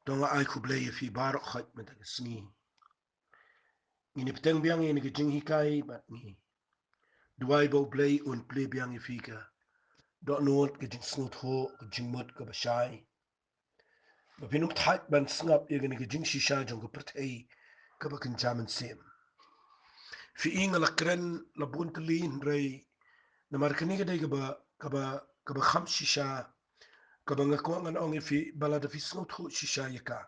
Tonga ai ku blei fi barok khat mata sni. Ini peteng biang ini ke jinghikai bat ni. Duai bo blei un play biang ifika. Dok nuot ke jing snut ho ke jing mut ke basai. Bapinum tat ban snap ini ke jingshisha jong ke pyrthei ke bakin jaman sem. Fi inga la kren la buntelin rei na markani ke dai ke ba kham shisha ke ba ngakwang an ong fi balada fi snut ho shisha yaka.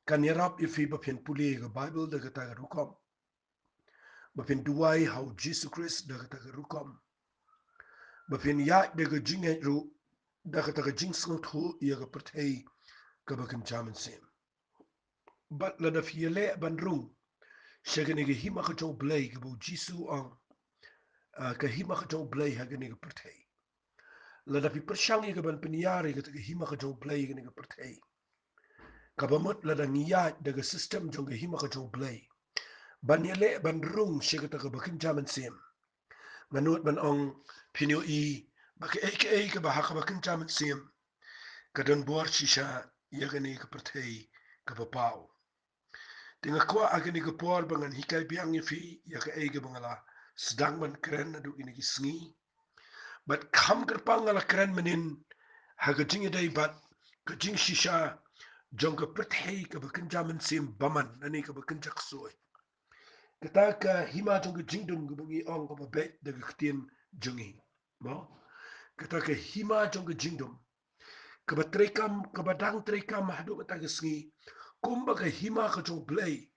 Kan yarap ifi bapin puli ke Bible de ke ta rukom. Bapin duai how Jesus Christ da kata rukom. Bapin ya da ga jinga ru da kata jing snut hu ya ga pyrthei ka bakin jaman sem. Bat la da fiele ban rung shagani ga hima ka jong blai ka bo jisu ang ka hima ka jong blai ha gani ga pyrthei. La da pi pershangi ka ban pinyari ka hima ka jong blai gani ga pyrthei. Ka ba mot la da ngiya da ga system jong ga hima ka jong blai. Ban yele ban rung shagata ka bakin jaman sem. Nganut ban ong pinyo i baka aka ka bahaka bakin jaman sem ka don buar shisha yagani ka pyrthei ka papau. Tinga kwa agani ka puar bangan hikai biang fi yaka ega bangala sedang man keren adu ini ki sngi. Bat kam kerpang ala keren menin haga jingi day bat ka jing shisha jong ka pyrthei ka bakin jaman sem baman nani ka bakin jaksoi. Kata ka hima jong ka jingdum ka bangi ong ka babet daga ketien jongi. Mo? Kata ka hima jong ka jingdum ka batrekam ka badang trekam hadu mata ka sngi kumba ka hima ka jong blai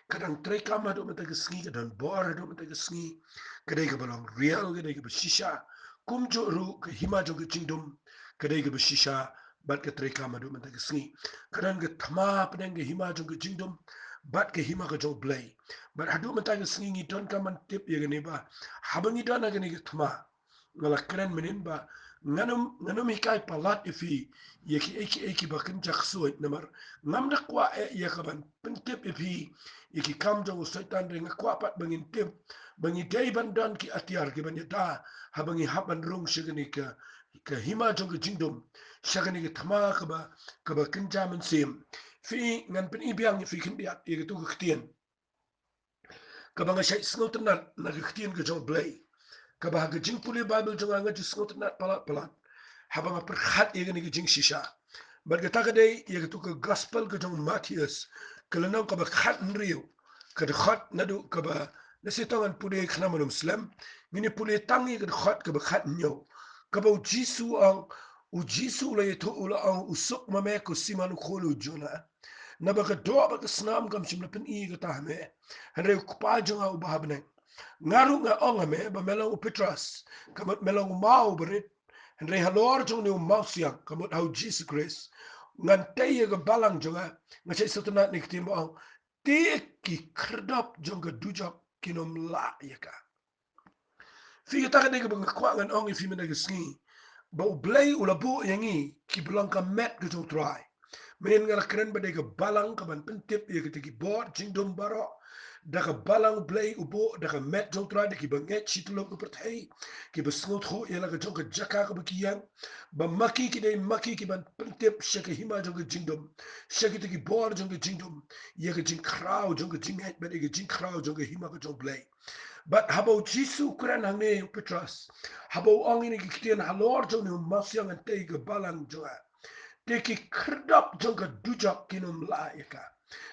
kadang trekam hadu mata ka sngi ka dan bor hadu mata ka sngi kadai ka balong real kadai ka bashisha kum jo ru ka hima jong ka jingdum kadai ka bashisha bat ka trekam hadu mata ka sngi kadang ka thama padang ka hima jong ka jingdum bat ka hima ka jong blai bat hadu mata ka sngi ngi don ka man tip ya gani ba habangi don ka ni ka thama ngala keren menin ba nganum hikai palat ifi yaki bakin jaksuit namar ngam na kwa yakaban pentip ifi yaki kam jong setan ring kwa pat bangin tip bangi dei bandan ki atiar ki banyata habangi haban rung shigani ka hima jong jingdom shagani ka thama ka ba kinjaman sim fi ngan pen ibiang fi kin biat yaki tu ktien ka banga shai snotnat na ktien ka jong blai ka ba ga jing puli bible jong anga jisngot nat palat habanga perkhat yegani ga jing shisha bar ga tagaday yega tu ka gospel ga jong Matthias kalanaw ka ba khat nriyo ka de khat nadu ka ba nasitangan puli khna manum slam ngini puli tangi ga khat ka ba khat nyo ka ba jisu ang u jisu la yeto ula ang usuk mame ko simanu kholu jona na ba ka do ba ka snam kam shimna pen i ga tahme hanre ku pa jonga u bahabne ngaru nga onga me ba melang u Petras kamat melang u mau berit henry halor jong ni u mau siang kamut hau Jesus Christ ngan teye ga balang jonga nga chay sotona ni kitim ba ang te ki krdap jong ga dujok kinom la yaka fi ga taka nega bang kwa ngan ong ifi mena ga sngi ba u blay u labu yangi ki belang ka met ga jong try menin nga keren ba ga balang ka ban pentip ya ga tiki bor jing dom baro daga balang blay ubo daga met jong tra daki banget chitlo ko pyrthei ki besngot kho yela ga jong ka jaka ka bakiyan ba maki ki dai maki ki ban pentip shaka hima jong ka jingdom shaki tiki bor jong ka jingdom ya ga jing krau jong ka jinget ba ga jing krau jong ka hima ka jong blay but habo jisu kuran hangne petras habo ong ini ki kitian halor jong ni masyang ante ga balang jonga teki krdap jong ka dujak kinum la yaka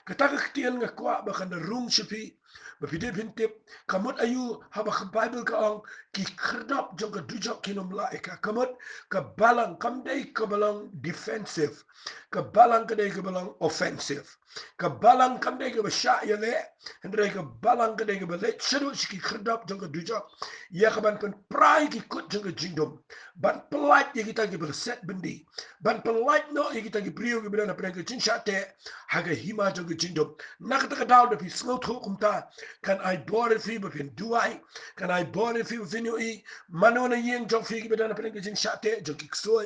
kataka kitian nga kwa bakan na rung shipi bapide bintip kamot ayu haba ka bible ka ong ki krdap jong ka dujak kinum la yaka kamot ka balang kamday ka balang defensive ka balang kaday ka balang offensive ka balang kamday ka basya yale hendray ka balang kaday ka balit shadu shiki krdap jong ka dujak ya ka ban pen pray ki kut jong ka jingdom ban pelat ya kita ki berset bendi ban pelat no ya kita ki brio ki bilana pren ka jing shate haga hima jong ka jingdom nakata ka daw da pi sngot ho kumta kan I bore fi ba pin duai kan I bore fi ba fin i mano na yeng jong fi ba dana pen ke jing shate jong ki so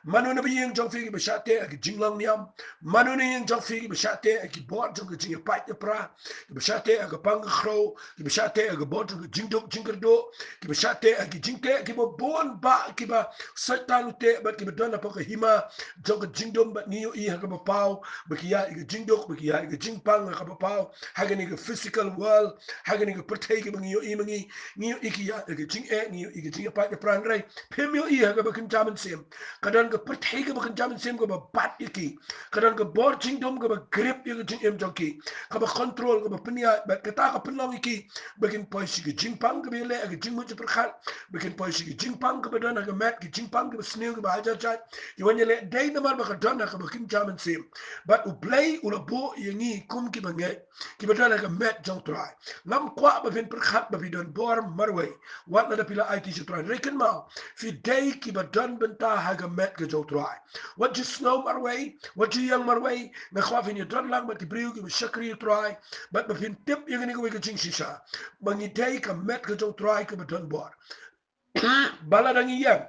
mano na yeng jong fi ba shate ke jing long niam mano na yeng jong fi ba shate ke bor jong ke jing pa te pra ke shate ke pang khro ke shate ke bor jong ke jing dok jing do ke shate ke jing te ke bo bon ba ke ba satan te ba ke dana pa ke hima jong ke jing dom ba ni i ha ke ba pau ba ke ya ke jing dok ba ke ya ke jing pang ka ba pau ha ke ni ke physical world ha ke ni ke pyrthei ke ngi i mangi ngi i ke ya ke jing ngi i ke jing pa te pra ngai pemyo i ha ke ba kin jaman sem kadan ke pyrthei ke ba kin jaman sem ke ba bat iki kadan ke bor jing dom ke ba grip i ke jing em jong ki ka ba control ke ba penia ba ke ta ka penlong iki ba kin poi si ke jing pang ke be le ke jing mu je perkhat ba kin poi si ke jing pang ke ba dana ke mat ke jing pang ke ba sneu ke ba aja jat i wanya le dai na mar ba ka dana ke ba kin jaman sem but u play u la bo yengi kum ki ba nge ki ba dana ke mat jong try lam kwa ba fin perkhat ba bidon bor marway wat na da pila IT je try reken ma fi dai ki ba dan benta ha ke mat ke jong try what you snow marway what you young marway na kwa fin you dan lang ba ki briu ki ba shakri try but ba fin tip yengi ke jingshisha bangi dai ka mat ke jong try ke ba dan bor bala dangi yang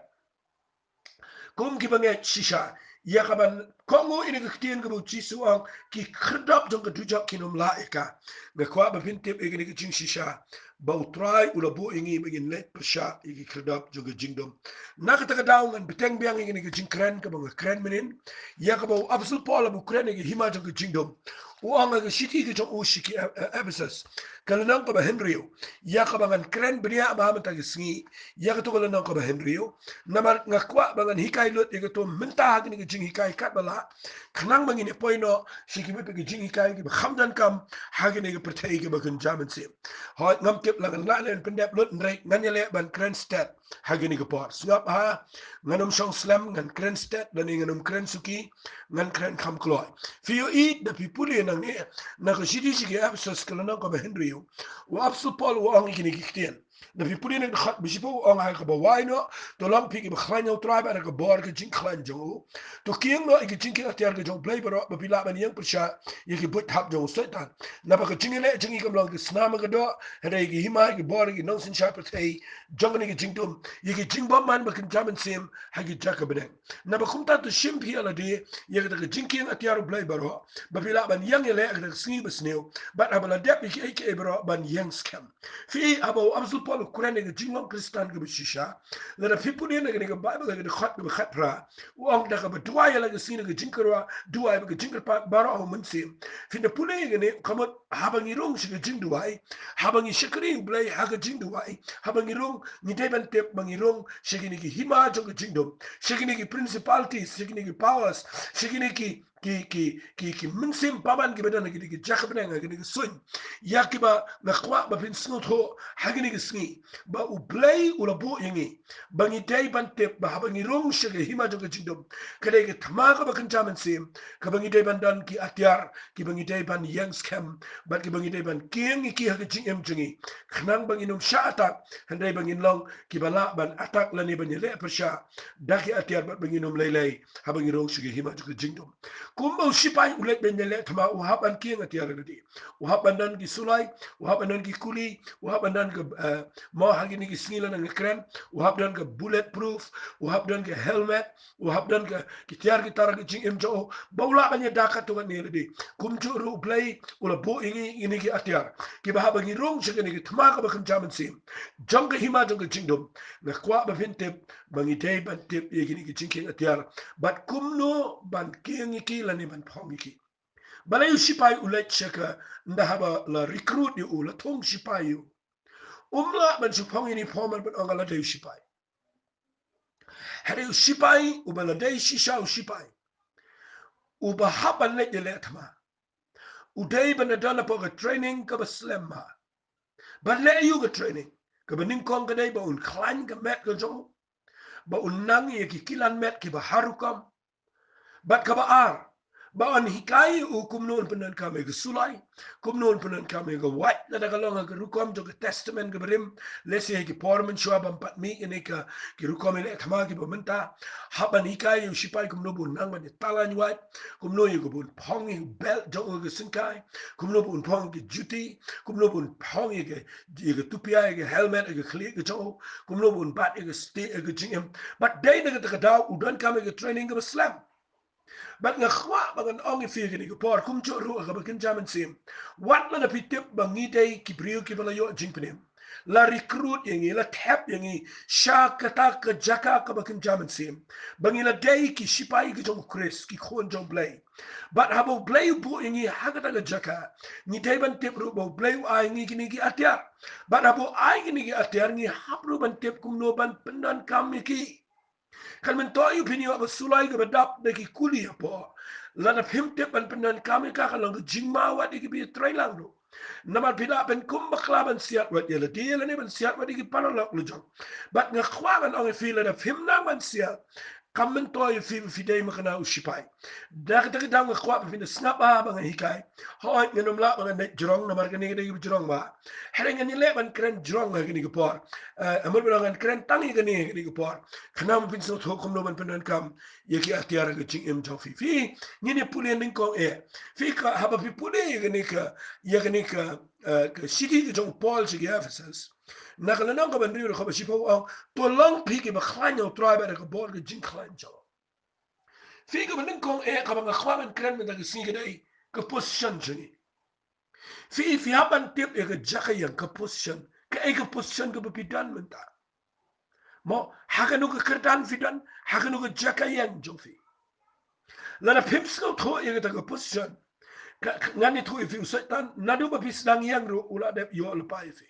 kum ki bange shisha ya kaban kongo ini ke tien ke bu jisu ang ki kredap jong ke dujak kinum laika be kwa ba pintip ini ke jing shisha ba utrai ula bu ingi begin let persha iki kredap jong ke jingdom na ka taka daw ngan beteng biang ini ke jing kren ke bang kren menin ya ka ba absol pola bu kren ke hima jong ke jingdom uang ke shiti ke jong ushiki Ephesus kalanang ka ba Henryo ya ka bangan kren bria ba mata ke sngi ya ka to kalanang ka ba Henryo namar ngakwa bangan hikai lut ya to mentah ke ni jing hikai kat bala khnang bangin e poino shiki be ke jing hikai ke khamdan kam hage ni ke pyrthei ke bakan jaman sim hoy ngam kep langan la len pendep lut nrei nganyele ban kren stat hage ni ke por ngap ha nganum song slam ngan kren stat dan nganum kren suki ngan kren kham kloy fi you eat the people nang ne na ko shidi shiki absos kalanang ka ba Henryo wa absu pol wa ang kini kiktian na fi puli nang khat bisipo ang ha ka ba waino to lang pi ki ba khlanyo tribe ana ka bor ka jing khlan jo to king no ki jing ki atiar ka jong play baro ba pila ban yang persha ye ki but hab jong setan na ba ka jing le jing ki kam lang ki snama ka do hare ki hima ki bor ki nong sin sha pyrthei jong ni ki jing tum ye ki jing bom man ba kan jaman sim ha ki jaka bedeng na ba kumta to shim pi ala de ye ka jing ki atiar play baro ba pila ban yang le ka sngi ba sneu ba abala dep ki ke baro ban yang scam fi abo absol pol kurane ke jing long kristan ke bishisha la da people ne ke bible ke khat ke khat pra wong da ke dua ya la ke sine ke jinkerwa dua ke jinker pa baro o munsim fi de pule ke ne kamot habangi rong shi ke jing duai habangi shikring blai ha ke jing duai habangi rong ni de ban tep bangi rong shi ke ni ki hima jo ke jingdom shi ke ni ki principalities shi ke ni ki powers shi ke ni ki mynsiem paban ki bedana ki jakabna ki sun ya ki ba na kwa ba pin snot ho hagini ki sngi ba u play u la bo yingi bangi dai ban tep ba habangi rong shige hima jo ke jingdom kade ki thama ba kan jaman sim ka bangi dai ban dan ki atyar ki bangi dai ban yang scam ba ki bangi dai ban king ki ha ke jing em jingi khnang bangi num sha atak handai bangi long ki bala ban atak la ni ban le persha da ki atyar ba bangi num lei habangi rong shige hima jo ke jingdom kumbo shipai ulet ben le thama u haban king atyar ngadi u haban dan ki sulai u haban dan ki kuli u haban dan ke ma hagini ki snila na kren u haban ke bulletproof u haban ke helmet u haban ke ki tiar ki tar ki jing emjo bawla banya daka to ne le kum ju ru play ula bo ingi ini ki atyar ki ba haban ki rong shigani ki thama ka ba kan jaman sim jong ke hima jong ke jingdom na kwa ba vinte bangi dei ban tip yegini ki jing atyar bat kumno ban king ki la ni ban phong ki balay shipai ulet cheka ndahaba la recruit yu la thong shipai yu umla ban supong ini formal ban angala de shipai hare shipai ubala de shisha shipai uba haban le le thama udai ban dala po training ka baslemma ban le yu ga training ka banin kong ka dai ba un klan ka met ka jo ba un nang ye ki kilan met ki ba harukam bat ka ba ar Bawan hikai kumnon penan kami ke sulai, kumnon penan kami ke white, nada kalong ke rukom jo ke testament ke berim, lesi ke porman shua bampat mi ini ke rukom ini thama ke bamenta, haban hikai shipai kumno bun nang ban talan white, kumno yu bun pong yu belt jo ke singkai, kumno bun pong ke juti, kumno bun pong ke tupia ke helmet ke klik ke jo, kumno bun bat ke stick ke jingem, but day na ke daw udan kami ke training ke slam. But nga khwa bangan ong ifig ni por kum cho ru ga bakin jaman sim wat la pitip bangi day ki brio ki bala yo jingpnem la recruit yangi la tap yangi sha kata ka jaka ka bakin jaman sim bangi la day ki shipai ki jong chris ki khon jong blay but habo blay bu yangi hagata ka jaka ni day ban tip ru bo blay ai ngi ki ni ki atia but habo ai ni ki atia ngi hapru ban tip kum no ban pendan kam ki kan men to yu pini wa sulai ga badap de ki kuli po la na phim te pan pan kami ka kalong jingma wa de ki bi trailang do namar pina ben kum bakla ban siat wa de la de la ne ban siat wa de ki panalok lu jong bat nga khwa ban ong fi la na phim na ban siat kamen to yu fi de ma kana usipai da ka da nga khwa fi na snap ba ba nga hikai ho ngenum la ba nga jrong namar ka ni de ki jrong ba hereng ni le ban kren jrong ga ni ki por amul ba nga kren tangi ga ni ki por Kanam pin so thok kom no ban pen kam ye ki atiar ga ching em jo fi ni ne pulen ning ko fi ka haba fi pule ye ni ka ye ni ka ka shigi ga jong Paul shigi Ephesus na kala nang ka ban ri ko ba shi po to long pi ki ba khlan yo try ba ka bol ga jing khlan jo fi ka ban ning ko ka ba khwa ban kren da ga si ga dai ka position jini fi haban tip ye ga jaka yang ka position ka e ka position ka ba pidan menta mo hakanu ke kerdan fidan hakanu ke jaka yang jofi lana pimsno tho ye ta ke position ngani tho ifi setan nadu ba pisdang yang ru ula de yo al pai fi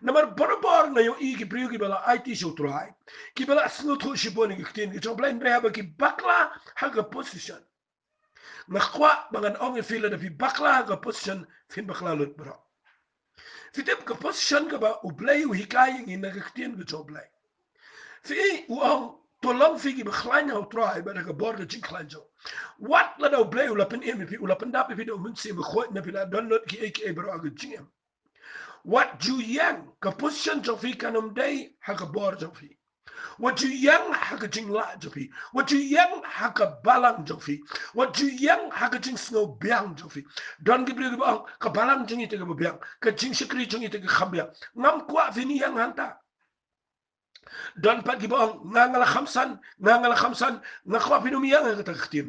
namar borobor na yo i ki priu ki bala IT show try ki bala sno tho shiboni ki tin ki choplain reba ki bakla ha ke position na kwa bangan ong fi la de fi bakla ha ke position fin bakla lut bro fi tip ke position ka ba u play u hikai ngi na ke tin ke choplay fi uang tolong fi ki beglain hou try by the border jing klanjo wat la nou blay ula pen emi ula pen dap fi do munsi me goit na pila don not ki ek e bro ag jing wat ju yang ka position jo fi kanum day ha ka bor jo fi wat ju yang ha ka jing la jo fi wat ju yang ha ka balang jo fi wat ju yang ha ka jing snow biang jo fi don ki bri ka balang jing ite ka biang ka jing shikri jing ite ka khambia ngam kwa fi ni yang hanta dan pagi bang ngangala khamsan ngakwa pinumiyang ang kataktim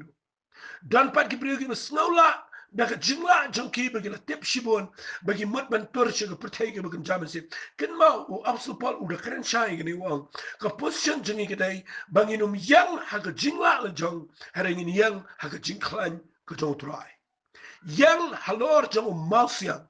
dan pagi priyogi masnawla daga jingla jangki bagi la tip shibon bagi mut ban tur shiga pyrthei ke bagan jaman sip kin ma u absol pol u da kren shai gani wang ka position jangi kedai bangi num yang haga jingla la jang harengin yang haga jingklan ka jong try yang halor jang malsiang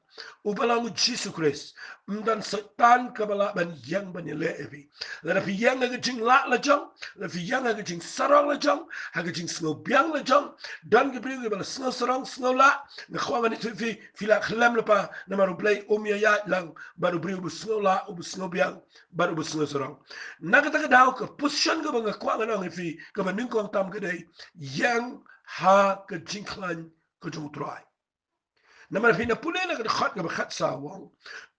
ubalang Jesus Christ mdan setan kabala ban yang ban le evi la fi yang ga jing la jong la fi yang ga jing sarong la jong ha ga jing snow biang la jong dan ga bri ga snow sarong snow la na khwa ban fi la khlam la pa na maru play ya ya lang baru bri bu snow la bu snow biang baru bu snow sarong na ga ta ga daw ka position ga ban ga kwa ga na fi ga ban ning ko tam ga dai yang ha ga jing klan ko jong try namar pina pule na khat ga khat sa wong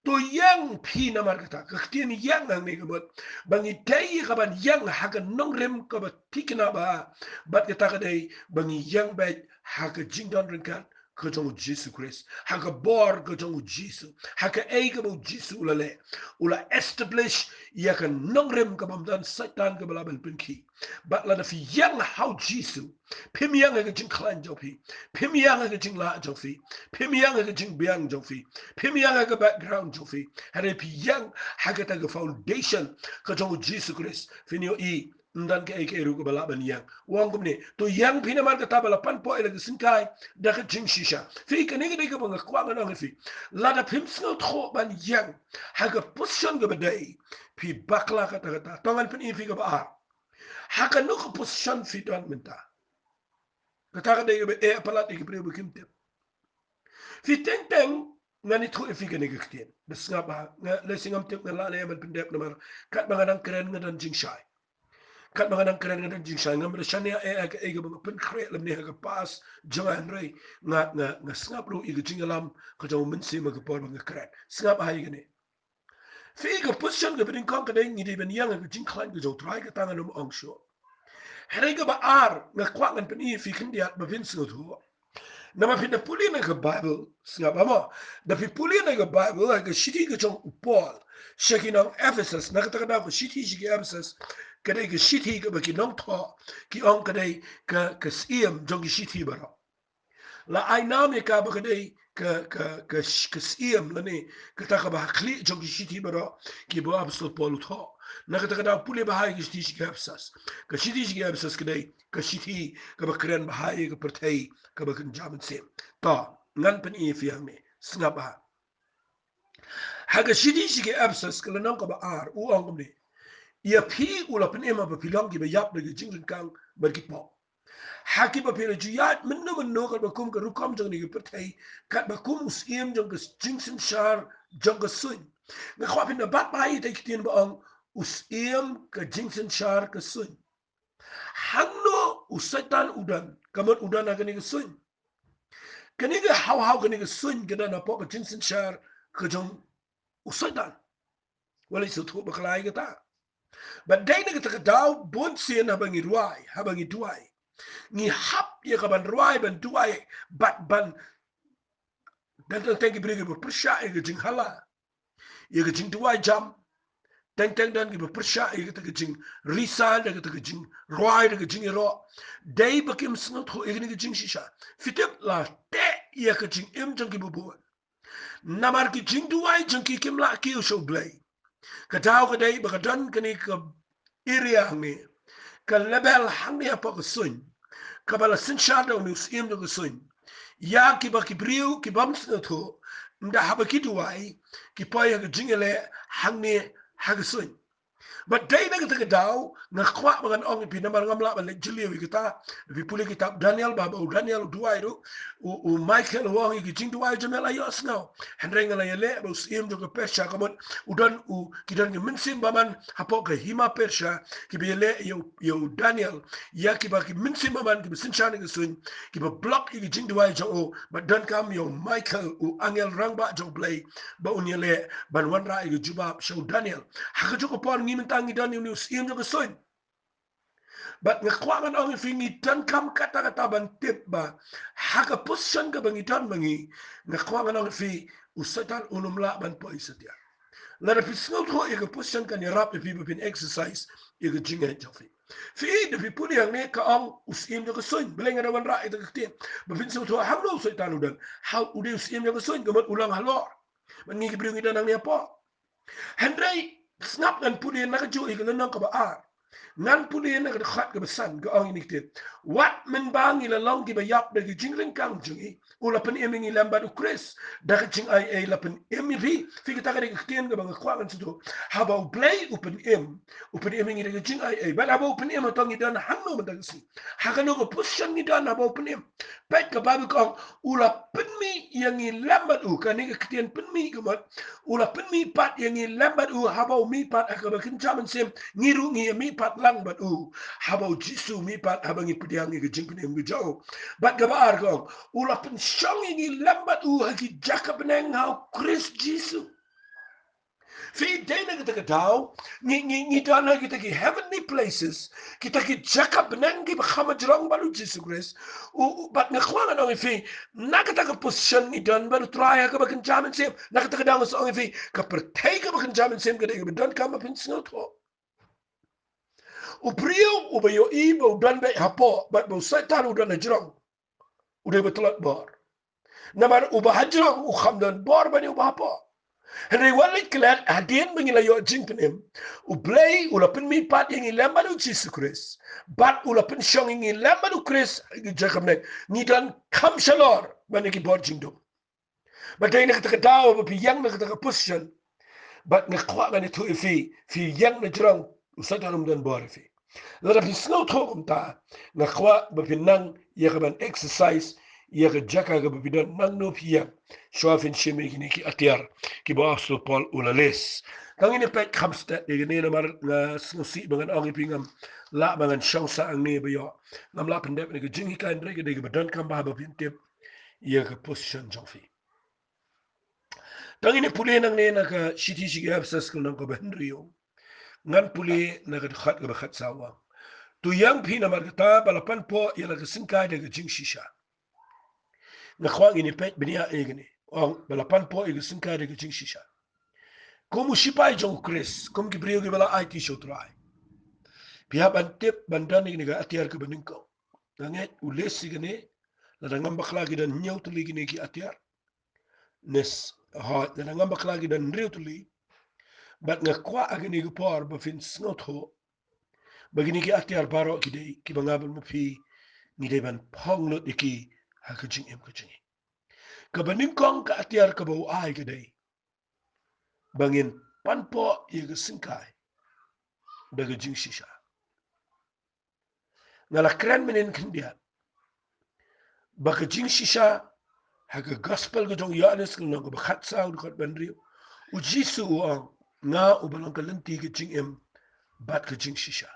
to yang pi namar kata ka tin yang nang ni gabot bangi tay ka ban yang ha ga nong rem ka ba tikna ba bat ka ta dai bangi yang ba ha ga jingdon rin kan ka jong Jesus Christ ha ga bor ka jong Jesus ha ka ei ka bo Jesus ula establish ya ka nong rem ka bam dan satan ka bala ban pinki bat la da fi yang how Jesus pim yang ga jing klan jo pi pim yang ga jing la jo fi pim yang ga jing biang jo fi pim yang ga background jo fi hare pi yang ha ga ta ga foundation ka jong Jesus Christ finio i ndan ke eke ru ko bala ban yang wang kumne to yang pina mar ka tabala pan po ele sinkai da ka jingshisha fi ka ne ga bang kwa ngana fi la da pim sno tho ban yang ha ga position ga badai pi bakla ka ta tongan pin fi ga ba ha ka no position fi don menta ka ta ga de e pala de bre bu kimte fi teng ngani tho fi ga ne ga ktien besnga ba le singam te la le man pin de na mar kat ba ngan kren ngadan jingshai kat mga nang keren nga jing siya nga siya niya ga mga penkre lam niya ga pas jangan ray nga sngap ro iga jing alam ka jaw mynsiem ga por mga keren sngap hay gani fi ga position ga bin kon ka ding ni ben yang ga jing klan ga jaw try ga tangan mo angsho hari ga ba ar nga kwa ngan pen i fi kindiat ba vin snut ho nama pinda puli na ga Bible sngap ama da pi puli na ga Bible ga shiti ga jong Paul shakinang Ephesus na kata ko shiti shi Ephesus kadai ga shiti ga baki nong tho ki ong kadai ka siem jong shiti bara la ai nam ka ba kadai ka siem la ne kata ka ba khli jong shiti bara ki bo apostol Paul tho na kata puli ba hai ga shiti shi Ephesus ka shiti shi Ephesus kadai ka shiti ka ba kren ba hai ga pyrthei ka ba kan jaman sem ta ngan pen e fi me snap ba haga shiti shi Ephesus kala nong ka ba ar u ong ne ia pi ula pen ema ba pilong ki ba yap de jing kang ba ki po haki ba pele juyat menno ka ba kum ka rukom jong ni pyrthei kat ba kum usiem jong ka jingshisha jong ka sun nga khwa pin ba ba i te kitien ba ong usiem ka jingshisha ka sun hanno usatan udan kamot udan aga ni ka sun kani ga haw kani ka sun ga na po ka jingshisha ka jong usatan wala isu thu ba klai ga ta but dai na ka daw bon sien habangi ruai habangi duai ni hap ye ka ban ruai ban duai bat ban dan teng brigi bo persha ye jing hala ye jing duai jam teng dan gi bo persha ye ka jing risa de ka jing ruai de jing ro dai bakim snot ho ye ni jing shisha fitep la te ye ka jing im jang gi bo bo namar ki jing duai jang ki kim la ki so blai ka daw ka dai ba ka dan ka ni ka area me ka label hang ya pa ka sun ka bala sin shada ni usim do ka sun ya ki ba ki briu ki bam snot ho nda haba ki duai ki pa ya ka jingele hang ni ha ka sun but day na kita daw nga kwa mga ong pinamar ngamla ba jili wi kita vi puli kita Daniel baba u Daniel duai do u Michael wong i jing duai jamela yos now hendrenga la yele ba sim do pesha kamon u don u kidan ni mynsiem baman hapo ka hima pesha ki bele yo Daniel ya ki ba ki mynsiem baman ki sin chani sun ki ba block i jing duai jo o but don kam yo Michael u angel rangba jo play ba unyele ban wan ra i juba show Daniel ha ko pon ngi tangi dan ni usim jo soin but nga kwangan ang fingi tan kam kata ban tip ba haka position ka bangi tan bangi nga kwangan ang fi usatan unumla ban po isatia la da pisngot ho e ka position kan yarap e people pin exercise e ka jinga jofi fi de fi puli ang ne ka ang usim jo soin belenga na wan ra ita ka ba fin so to hamlo usatan udan how ude usim jo soin gamat ulang halor man ngi gibriu ngi dan ang ne po Henry snap dan pudi na ka jo i ka nan ka ba ar nan pudi na ka khat ka basan ka ang iniktit wat men bang ila long ki ba yap da ki jingling kang jungi ula pen eming ilambat u Chris da ka jing ai la pen MVP fi ka ta ka kien ka bang kwa kan sudo haba u play open eming ila ka jing ai ba haba open em tong idan hanno man da si ha ka no ko position ni dan haba open em pet ka ba ka ula pen mi yang ilambat u ka ni ka kien pen mi ka mat ula pen mi pat yang ilambat u haba mi pat ka ba kin chaman sem ngiru ngi mi pat lang bat u haba jisu mi pat haba ngi pediang ngi jing pen ngi jao bat ka ba ar ko ula pen shong ngi lambat u haki jakap neng hau Chris jisu fi dena kita daw ni dana kita ki heavenly places kita ki jakap neng ki khama jrong balu jisu Chris u bat na khwana no fi na kita ka position ni dan balu try ka bakin jamin sem na kita daw so fi ka pyrthei ka bakin jamin sem ka de don kama pin snot ho u prio u bayo i bo dan be hapo bat bo satan u dan jrong u de betlat bor namar u bahajrong u khamdan bor bani u hapo Henry walit kelat hadien mengila yo jingpenem u play ulapen mi pat yang ilamba du Jesus Christ bat ulapen shong yang ilamba du Christ jakam nek ni dan kam shalor bani ki bor jingdom but dai nak tak daw ba yang nak tak position but nak kwa ngani tu fi yang na jrong usatan dan bor fi la da snow thogum ta nak kwa ba pinang yakaban exercise ia ka jaka ka bidan nang no pia shwafin shime ki atiar ki ba so Paul ulales Tang ini pek kamstet de ne mar nga snusi bangan angi pingam la bangan shangsa ang ne bayo ngam la pendep ne jingi kan rege de badan kam ba ba pintep ye ka position jongfi tang ini pule nang ne na ka shiti shigi absas kun nang ko benrio ngan pule na ka khat ka khat sawa tu yang phi na mar ta balapan po ye la ka sinka de jingshisha na khwang ini pek benia egene ong balapan po ye ka sinka de jingshisha como shipai jong kres como ki brio ki bala IT show try pihak bantip bandan ini ga atiar ke beningko nanget ules sigene la ngam bakla gi dan nyau tuli gini ki atiar nes ha la ngam bakla gi dan riu tuli bat nga kwa agini gi por ba fin snot ho bagini ki atiar baro ki dei ki bangabal mo fi ni dei ban pong lot iki ha ka jing em ka jing ka beningkong ka atiar ka bau ai ka dei bangin panpo ye ga sinkai daga jingshisha ngala kren menen kindia baka jingshisha haga gospel ga jong yanes ng nang bakhat sa un kot bandrio u jisu ang nga u balang ka lenti ga jing em bat ka jingshisha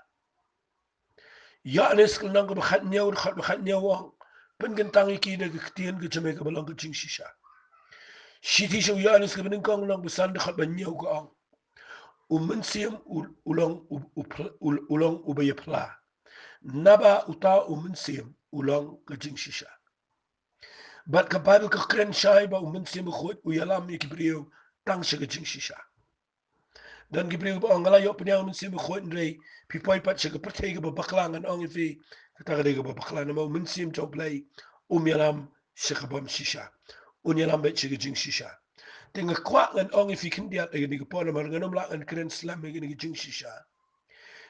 yanes ng nang bakhat nyaw khot bakhat nyaw ang pen gan tangi ki de ga tien ga jame ka balang ka jingshisha shiti shu yanes ga bening kong nang basan de khot ban nyaw ka ang u mynsiem ulong u bayapla naba uta u mynsiem ulong ka jingshisha bat ka Bible ka kren shai ba mynsiem khot u yalam ni kibriyo tang shiga jingshisha dan gibriyo ba ngala yo pnya mynsiem khot ndrei pi poi pat shiga pyrthei ga baklang an ong fi ta ga ga baklang ma mynsiem jo play yalam shiga bom shisha yalam ba shiga jingshisha tenga kwa an ong fi kindia ga ni ko na mar nganom la an kren slam ga ni jingshisha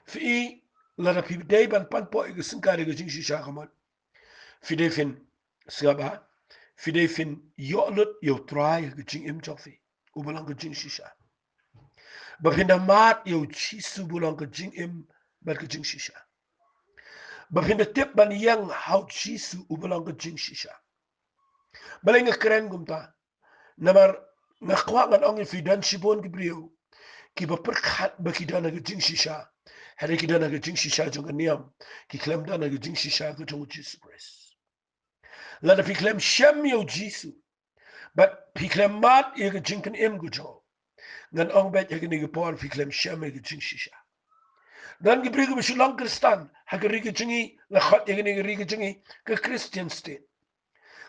fi la da pi dei ban pan po ga sinka ga jingshisha kamot fi dei fin singaba Fidei fin yolut yo try ga jing im jofi u balang ga jing shisha ba finda mat yo chisu bulang ga jing im ba ga jing shisha ba finda tip ban yang how chisu u balang ga jing shisha baling ga kren gumta namar na kwa ngan ong fi dan shibon gibriyo ki ba perkhat ba ki dana ga jing shisha hare ki dana ga jing shisha jong niam ki klem dana ga jing shisha ga jong Jesus Christ la da fi klem shem yo jisu but piklem mat ye ge jinken im gujo ngan ong bet ye ge por piklem shame ge jing shisha dan ge brige bish lang kristan ha ge rige jingi la khat ye ge rige jingi ke christian state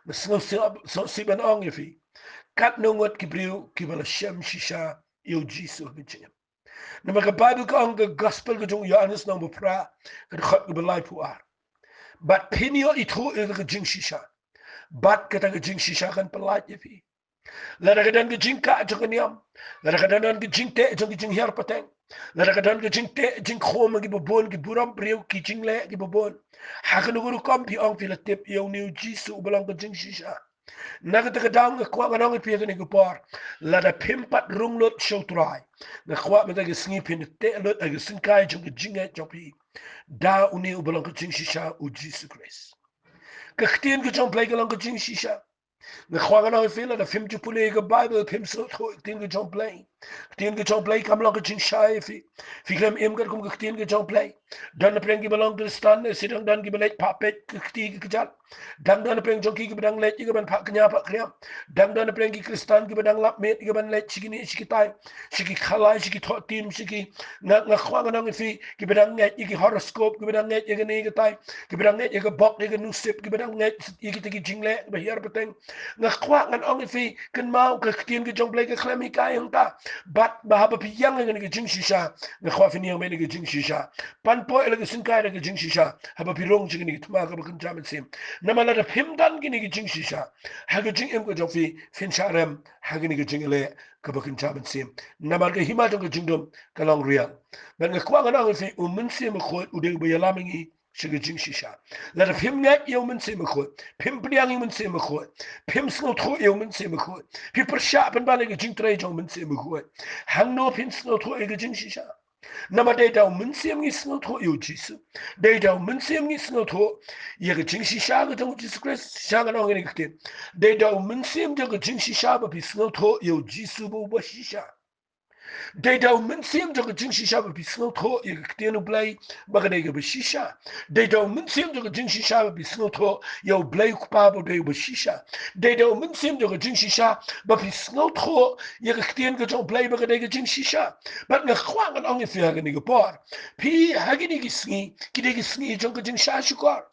mesno so si ben ong ye fi kat no ngot ge briu ki bala shem shisha yo jisu ge jing na ma ge bible ka ong ge gospel ge jong yanis no bo pra ge khat ge belai pu ar but pinio itu ge jing shisha bat ke ta ge jing shisha kan pelat ye fi Lara kadan ke jing ka jong niam. Lara kadan ke jing te jong jing hiar pateng. Lara kadan ke jing te jing khom ki bobon ki buram priu ki jing le ki bobon. Hakan guru kom pi ong pi la tip yo niu jisu balang ke jing shisha. Naga ta kadang ke kwa nganong pi ke ni par. Lara pimpat rung lot show try. Na kwa me ta ke sngi pin te lot ag sin kai jong ke jing et jong pi. Da uni balang ke jing shisha u jisu Christ. Ke ktien ke jong play ke lang ke jing shisha. Na khwaga na fela da film ju pule ga bible pim so tho tin ga jong play tin ga jong play kam lo ga jing shai fi klem em ga kum ga tin ga jong play dan na preng gi belong to stand sidang dan gi belek pa pet ti gi jal dan na preng jong ki bedang lek gi ban pa knya pa kriam dan na preng gi kristan gi bedang lap met gi ban lek chigini chikitai chiki khala chiki tho tim chiki na khwaga na fi gi bedang net gi horoscope gi bedang net gi ni gi tai gi bedang net gi bok gi nu sip gi bedang net gi jingle ba hier beteng nga kwa ngan ong fi kan mau ka tien ke jong blake klemi kai hang ta bat ba ha ba pi yang ngan ke jing shisha nga kwa fi niang me ke jing shisha pan po ele ke sin kai ke jing shisha ha ba pi rong jing ni tma ka ba kan jam sim na mala da phim dan ke ni ke jing shisha ha ke jing em ko jong fi fin sharem ha ke ni ke jing le ka ba kan jam sim na mar ke hima jong ke jing dom ka long real ban nga kwa ngan ong fi mun sim ko u de ba yalamingi shiga jing shisha la da phim net yo mun sim ko phim priang mun sim ko phim snot tho yo mun sim ko pi per sha ban ba le jing tre jong mun sim ko hang no phim snot tho e jing shisha na ma de da mun sim ni snot tho yo jisu de da mun sim ni snot tho ye ga jing shisha ga jong jisu Christ sha ga no ni ke de da mun sim de ga jing shisha ba pi snot tho yo jisu bo ba shisha Dei dau mynsiem jong jingshisha ba bisno tho ye ktenu blai bagade ge shisha. Dei dau mynsiem jong jingshisha ba bisno tho yo blai kupa bo de shisha. Dei dau mynsiem jong jingshisha ba bisno tho ye ktenu ge jong blai bagade ge jingshisha. But ne khwang an ong fe ge ge por. Pi hagini ge sngi kide ge sngi jong jingsha shukar.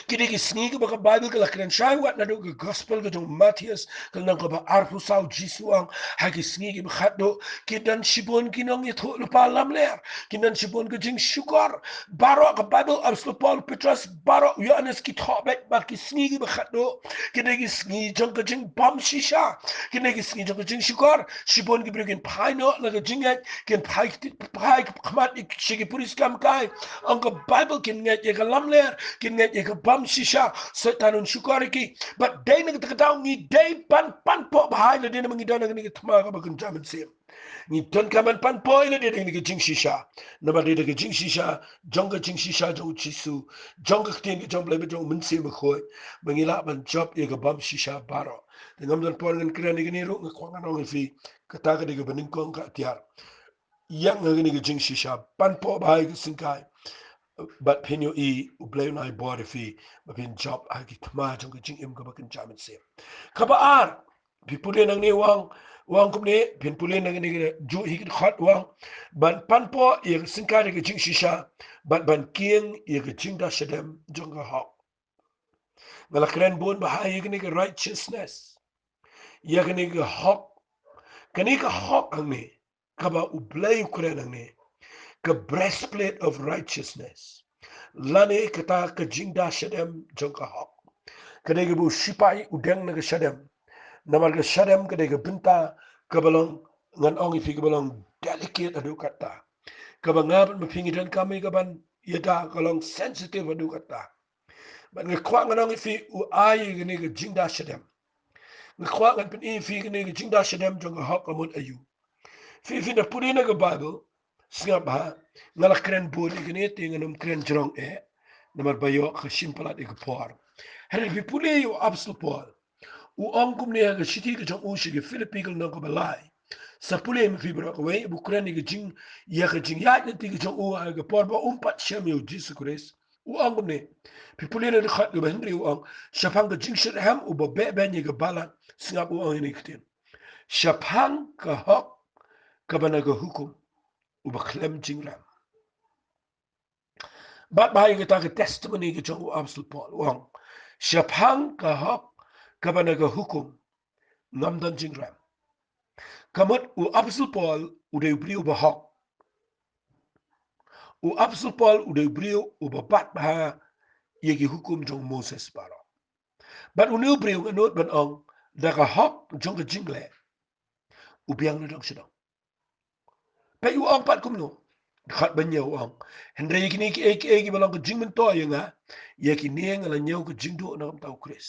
Kini ki snigi baka Bible ka lakran shay wat na do ka gospel ka jong Matthias ka nang ka ba arpu saw Jisu ang hagi snigi bakhat do kidan shibon kinong ito lupa lam ler kidan shibon ka jing shukar baro ka Bible abs Paul Petrus baro Yohanes ki thobek ba ki snigi bakhat do kini ki snigi jong ka jing bam shisha kini ki snigi jong ka jing shukar shibon ki brigin pai no na ka jing et kin pai khamat shigi puris kam kai ang ka Bible kin nget ye ka lam ler kin nget ye ka bam shisha setanun syukariki but day na kita ni day pan po bahai na din mangidan ng ni tmaga bagun jamin sim ni ton kaman pan po ila din ni jingshisha na ba din jingshisha jonga jingshisha jo chisu jonga tin jong blai jong mynsiem khoi mangila ban job ye ka bam shisha baro ngam dan por ngan kran ni ro ngkwang no fi kata ka de banin kong ka tiar yang ngani jingshisha pan po bahai singkai but pinyo I ublay na body fi mapin job agi tama jong jing im gabakin jamin sim kabaan pipuli nang ni wang kumne pin puli nang ni ju hikit khat wang ban panpo ye singkari ke jing shisha ban king ye ke jing da shadem jong ga hok ngala kren bon ba ye ke righteousness ye ke hok kani ka hok ang ni kaba ublay kren ang ni ka breastplate of righteousness lane kata ka jingda shadem jongka hok kadege bu shipai udeng na shadem namal ka shadem kadege binta kabalong ngan ongi fi kabalong delicate adu kata kabangab mapingi dan kami kaban yada kalong sensitive adu kata ban ngakwa ngan ongi fi u ayi gani ka jingda shadem ngakwa ngan pin fi gani ka jingda shadem jongka hok amut ayu fi na purina ka bible singa ba ngalak kren bodi gani tinganum kren jrong namar bayo ka simple ik por her vi puli yo absl por u angkum ne ga shiti ga jong ushi ga filipikal no ko balai sa puli mi fi bro we bu kren ga jing ya ga jing ya ne ti ga jong u ga por ba pat shem yo jisu kres u angkum ne fi puli ne khat ga henry u ang shapang ga jing shit ham u ba be ben ga bala singa u ang ne kten shapang ka hok ka bana ga hukum u ba klem jing ram But by the testimony ke jong Apostle Paul wang shapang ka hok kabanaga hukum ngam dan jingram kamat u Apostle Paul u de brio ba hok u Apostle Paul u de brio u ba bat ba yegi hukum jong Moses baro but u new brio ngot ban ong daga hok jong jingle u biang na dong sidong pe u ong pat kum no khat ban nyaw ong hendre yiki ki ek balang ko jingmen to yenga yeki nieng la nyaw ko jingdo na kam taw Chris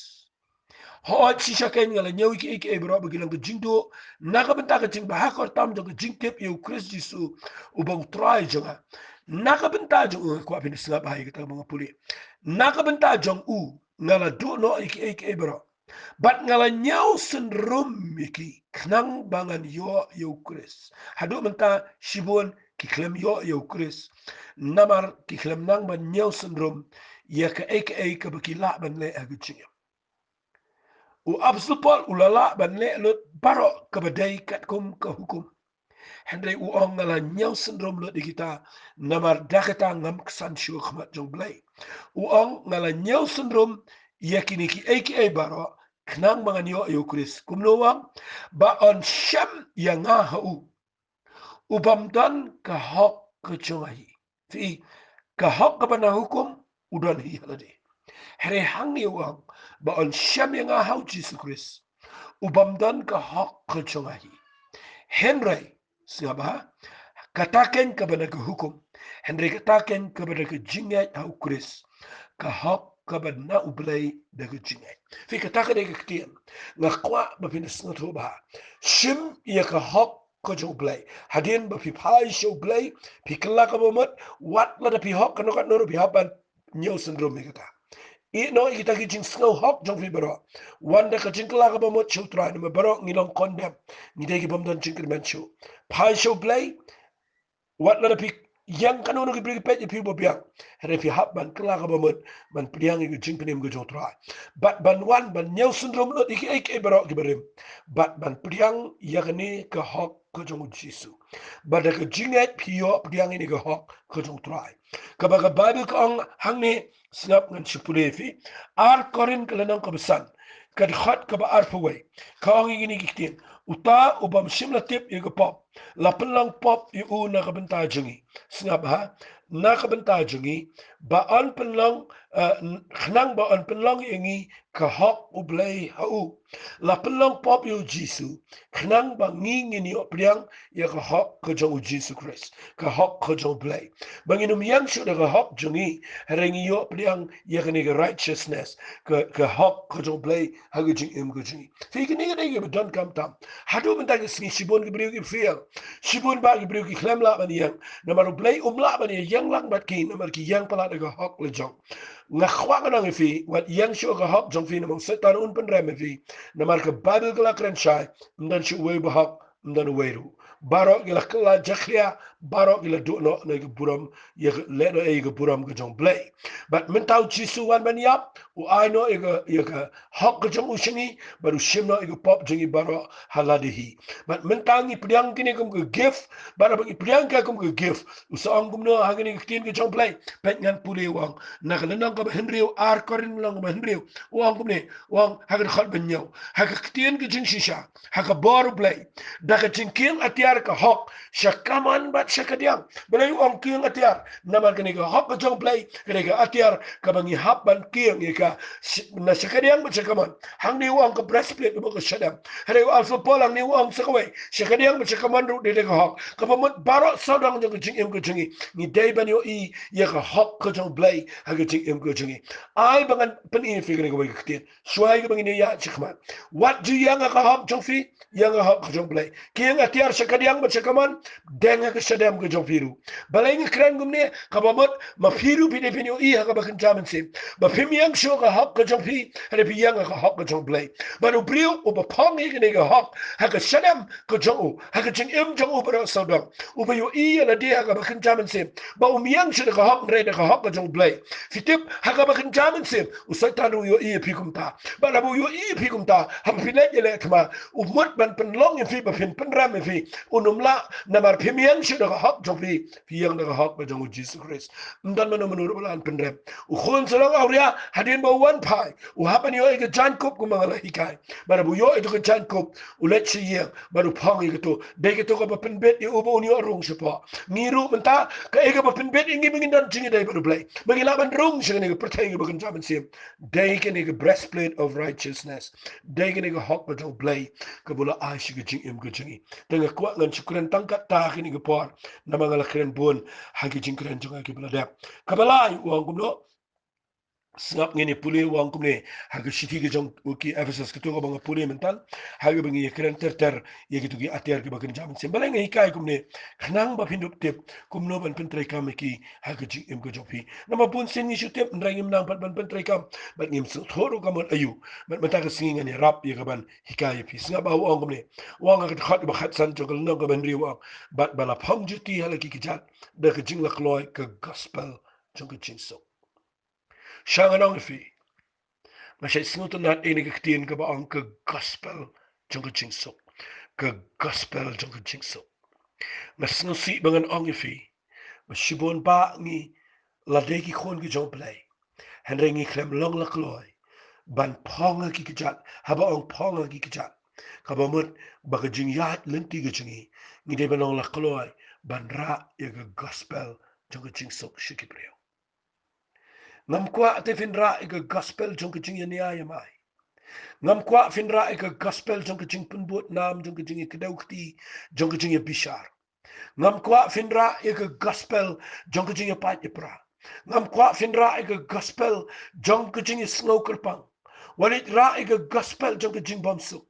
ho shisha ken ngala nyaw ki ek bro ba gilang ko jingdo na ka benta ka jing ba ha ko tam jong jing tep yu Chris jisu u bang try jonga na ka benta jong ko apin singa ba ka mga puli na ka benta jong u ngala do no ek bro But ngala nyaw syndrome miki knang bangan yo Chris. Hadu menta shibon ki klem yo Chris. Namar ki klem nang ban nyaw syndrome ya ka aka baki la ban le aguching. U absupol ulala ban le lut baro ka badai kat kum ka hukum. Hendai u ong ngala nyaw syndrome lut kita namar dakata ngam ksan shu khmat jong blai. U ong ngala nyaw syndrome yakini ki aka baro knang mangan yo Chris kumnowang ba on sham yang hau ubam dan ka hok ka chungahi fi ka hok ka bana hukum udan hi halade here hang wang ba on sham yang hau Jesus Chris ubam dan ka hok ka chungahi henry siapa katakan ka bana ka hukum henry katakan ka bana ka jingat hau Chris ka hok kabad na ublay daga jingay. Fi kataka daga ktiyan, nga kwa ba pinasngat ho ba, shim iya ka hok ko jo ublay. Hadin ba fi pai sho ublay, pi kala ka bomat, wat la da pi hok kanokat noro pi hapan nyaw syndrome kata. no kita ki jing snow hok jong fi baro wanda ka jing kala ka ba mo chu try no baro ngilong condemn ni de ki bam don jing kirmen chu pai show play wat la pi yang kanu ki bri pe pi bo biang re fi hab ban kala ka ba mo ban priang ki jing penem go try but ban wan ban nyau syndrome lo ki ek baro ki berim but ban priang yakni ka hok ko jong jisu bada ka jinget pio priang ni ka hok ko jong try ka ba ka bible ko ang hangni snap ngan chupulefi ar korin kalanang kabasan kad khat ka ba ar faway ka ang ingini kitin uta ubam simla tip yu pop la pelang pop yu na ka benta jingi snap ha na ka benta jingi ba an pelang khnang ba an pelang ingi ka hok ublay hau la pelang pop yu jisu khnang ba ngi ni opriang ya ka hok ka jong jisu christ ka hok ka jong blay banginum yang shu da ka hok jongi rengi yo priang ya ka ni righteousness ka hok ka jong blay ha ga jing im ga jing fi ka ni ga ni ga don kam tam hadu ben ta ga sni shibon ga briu ga fiel shibon ba ga briu ga klem la ban yang na maru blay la ban yang lang bat ki na mar ki yang pala da ka hok le jong nga khwa ga nang fi wat yang shu ga hok jong fi na mong setan un pen rem fi na mar ka bible ga la kren shai ndan shu we ba hok ndan weru baro gila kala jakhria baro gila no na ga buram ye le no e ga buram ga jong blay but min taw jisu wan man yap u ai no e ga hok ga jong ushini baru shim no e ga pop jingi baro haladihi but min taw ni priang kini kum ga gift baro bagi priang ka kum ga gift u sa angum no ha ni tin ga jong blay pet ngan puli wang na ga nang ga henriu ar korin lang ba henriu wang kum ne wang ha ga khal ben nyaw ha ga tin ga jingshisha ha ga bor blay da ga jingking atiar ka hok syakaman bat syakadiang belai ong kieng atiar naman kini ka hok ka jong play kini ka atiar ka bangi hap ban kieng ka na syakadiang bat syakaman hang ni ong ka breastplate mo ka syadam hari alfa polang ni ong sakaway syakadiang bat syakaman ru de ka hok ka pamot barok sodang jong ka jingim ka jingi ni day ban yo i ya ka hok ka jong play ha ka jingim ka jingi ay bangan penin fi kini ka bay ka suai ka bangi ni ya syakaman what do yang ka hok jong fi yang ka hok ka jong play kieng atiar syakadiang bat syakaman denga ke sedam ke jofiru balai ngi kran gumne ka bamot ma firu pide pinyo i ha ka bakin jaman sim ba pim yang sho ka hok ka jofi hare pi yang ka hok ka jong blay ba no brio o ba pong i ne ka hok ha ka sedam ka jong ha ka jing im jong ba so dong u ba yo i la dia ka bakin jaman sim ba um yang sho ka hok re ka hok ka jong blay fitip ha ka bakin jaman sim u sa ta no yo i pi kum ta ba la bo yo i pi kum ta ha pi le le kma u mot ban pen long fi ba pin pen ram fi unumla namar pimiang shi daga hak jofi piyang daga hak ba jong Jesus Christ ndan mano mano bulan pendrem u khon salang auria hadin ba wan pai u hapan yo ga jan kop ku mangala hikai bara bu yo itu ga jan kop u let shi ye baru phang i to de ga to ga pen bet u bo ni rong sepa ngiru menta ka e ga pen bet ingi mingin dan jingi dai baru play mangila ban rong shi ne ga pyrthei ga ban jaman sim de ga ne ga breastplate of righteousness de ga ne ga hak ba jong play ka bula ai shi ga jing im ga jingi dengan kuat ngan syukuran tangkat ta kini ke por nama ngala keren pun hagi jingkren jonga ke beladap kabalai uang kumno snap ngene puli wang kumne haga shiti ke jong uki Ephesus ke tunga banga puli mental haga bangi keren ter ye gitu ki atiar ke bakin jamin sembala ngai kai kumne khnang ba pindup tip kumno ban pentrai kam ki haga jing em ko jopi nama pun sen ni shutep ndrangim nang ban pentrai kam ban ngim so thoro kam ayu ban mata ka singin ni rap ye kaban hikaya pi snap ba wang kumne wang ka khat ba khat san jogol no ka ban riwa bat bala phang juti hala ki kijat da ka jing la kloy ka gospel jong ka jing so Shanganong fi. Masya snuto nat ini kektian ke baang ke gospel jong ke jingsok. Ke gospel jong ke jingsok. Mas nusi bangan ong fi. Masibon ba ngi ladeki khon ke jong play. Henry ngi klem long la kloy. Ban ponga ki kejat. Haba ong ponga ki kejat. Kabamut baga jing yat lenti ke jingi. Ngi de banong la kloy. Ban ra ya ke gospel jong ke jingsok shikipreo. Ngam kwa te finra ika gospel jong ka jing ya mai. Ngam kwa finra ika gospel jong ka jing penbuat nam jong ka jing kedaukti jong ka jing bishar. Ngam kwa finra ika gospel jong ka jing pat ipra. Ngam kwa finra ika gospel jong ka jing snow kerpang. Walit ra ika gospel jong ka jing bamsu.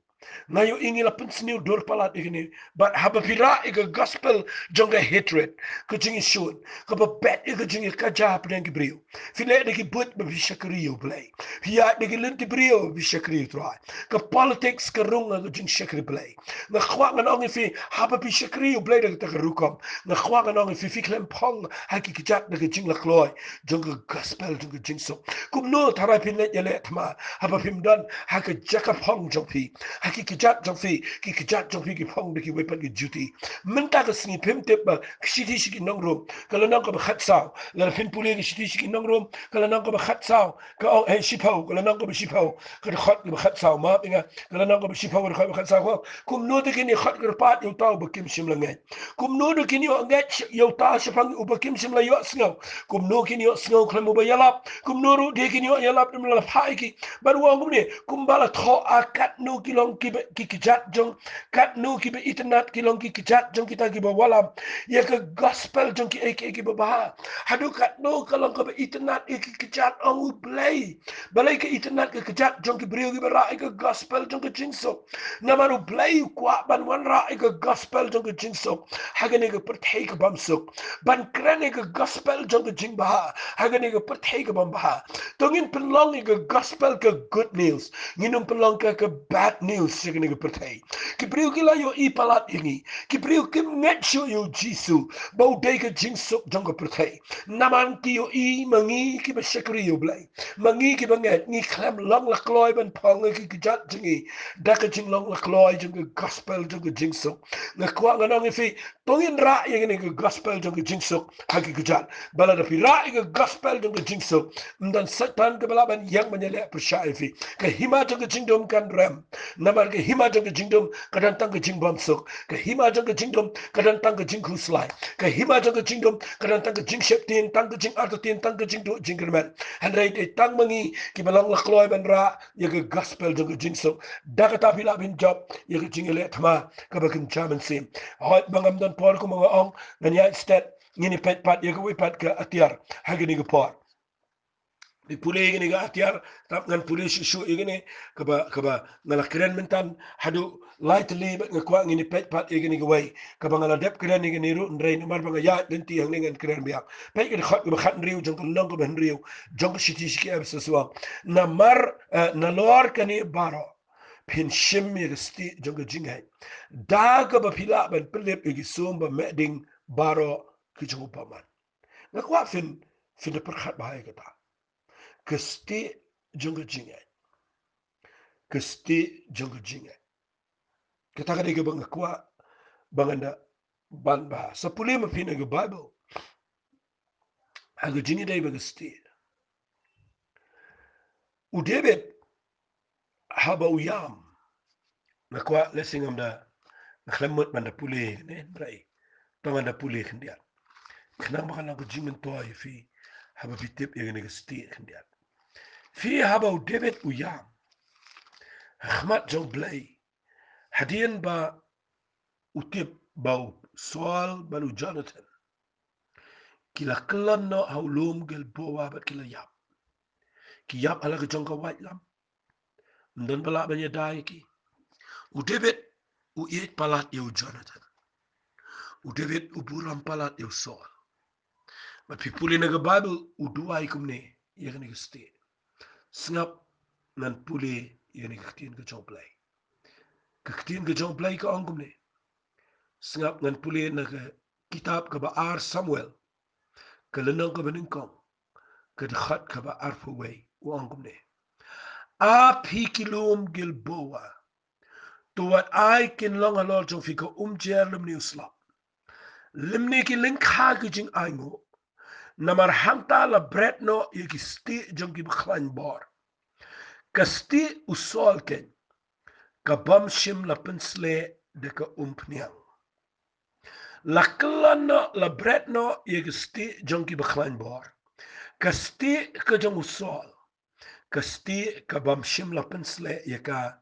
Ngayo ingi la pensniu dor palat igini. But haba pira iga gospel jonga hatred. Kujingi shoot. Kaba bet iga jingi kaja penengi brio. File degi but ba bishakriyo play. Pia degi linti brio bishakriyo try. Ka politics ka runga ga jing shakri play. Nga kwa nga nongi fi haba bishakriyo play degi taka rukom. Nga kwa nga nongi fi fiklem pong haki kijak degi jing la kloy. Jonga gospel jonga jing so. Kum no tarai pin let yale atma. Haba pim dan haka jaka pong jong pi. Haki kijak jong fi. Ki kijak jong fi ki pong degi wepan ki duty. Minta ka singi pim tip ba. Kishiti shiki nong room. Kala nong ka ba khat sao. Lala pin puli kishiti shiki nong room. Kala nong ka ba khat sao. Ka ong shipau. Kala nong ka ba shipau. Ka khot ka ba khat sao. Ma pinga. Kala nong ka ba shipau ka khot ba khat sao. Kum no de kini khot ka pat yu tau ba kim sim la ngai. Kum no de kini yo ngai yu ta shapang u ba kim sim la yo sngo. Kum no kini yo sngo klam u ba yalap. Kum no ru de kini yo yalap nim la pai ki. Ba wa ngum ne kum bala tho a kat no kilong ki kijat jong kat no ki be internet kilong ki kijat jong kita ki ba walam. Ya ka gospel jong ki ki ba ba. Hadu kat no kalong ka be internet ki kijat ong u play. Balai ke internet ke kijat jong ki brio ki ba ra ke gospel jong ke jingso. Namaru play kwa ban wan ra ke gospel jong ke jingso. Hagane ke pyrthei ke bamsuk. Ban krane ke gospel jong ke jing ba. Hagane ke pyrthei ke bam ba. Tongin pelong ke gospel ke good news. Nginum pelong ke bad news hagane ke pyrthei. Ki brio ki la yo I palat ini. Ki brio ki nget sho yo jisu. Bau de ke jingso jong ke pyrthei. Naman ki yo I mangi ki ba shakri yo blay. Mangi ki banget ni klam long la kloy ban pong ki kijat jingi daka jing long la kloy jing gospel jing jingsuk na kwa nga nong fi tongin ra yang ni gospel jing jingsuk hagi kijat bala da fi ra yang gospel jing jingsuk mdan satan ke bala ban yang menyele persyai fi ke hima jing jingdom kan ram namar ke hima jing jingdom kadan tang ke jing bamsuk ke hima jing jingdom kadan tang ke jing kuslai ke hima jing jingdom kadan tang ke jing sheptin tang ke jing artatin tang ke jing do jing german han rai de tang mangi ki balang la kloy ban ra ye ke gospel jong jingso dakata pila bin job ye ke jingele thma ka ba kin chaman sim hot bangam dan por ko mga ong nan ya stat ngini pet pat ye ke wi pat ka atiar hagini ke por di pule gini ga atiar tap ngan pule shu gini kaba ngala keren mentan hadu lightly nga kwa ngini pet pat gini ga wai kaba ngala dep keren gini ru ndrei nomar banga ya denti hang ngan keren biak pet gini khat khat riu jong long ko ben riu jong shiti shiki ab saswa namar na lor kani baro pin shim ye sti jong jingai da ka ba pila ban pelip igi sum ba meding baro ki jong paman nga kwa fin de perkhat bahai kata Kesti jongga jingai. Kesti jongga jingai. Kita kada ke bang kwa banganda ban ba. Sa puli mapina ke Bible. Hago jingi dai bagasti. U David haba uyam. Na kwa lesing am da naklamut man da puli ne brai. Tongan da puli kendiat. Kenang makan aku jingan toy fi haba bitip yang ne kesti kendiat. Fi haba u David uyam. Khmat jong blai. Hadian ba utip bau soal balu Jonathan kila kelan no haulum gel bawa bat kila yap ki yap ala ke jongka white lam ndan bala banya dai ki u David u iet palat eu Jonathan u David u buram palat eu Saul but people in the Bible u duai kumne yegni gesti snap nan puli yegni ktin ke jong play ktin ke jong play ka angkumne snap nan puli na ke kitab ka ba ar Samuel kelenang ka beningkong kedekhat ka ba arfuway uangkum ne a pikilum Gilboa tuat ai kin long alol jong fika jer lum ni usla limni ki link ha ki jing aingo namar hanta la bret no yiki sti jong ki bkhlan bor ka sti usol ken ka bam shim la pensle de ka umpniang la klano la bret no yiki sti jong ki bkhlan bor ka sti ka jong usol kasti kabam shim la pensle yaka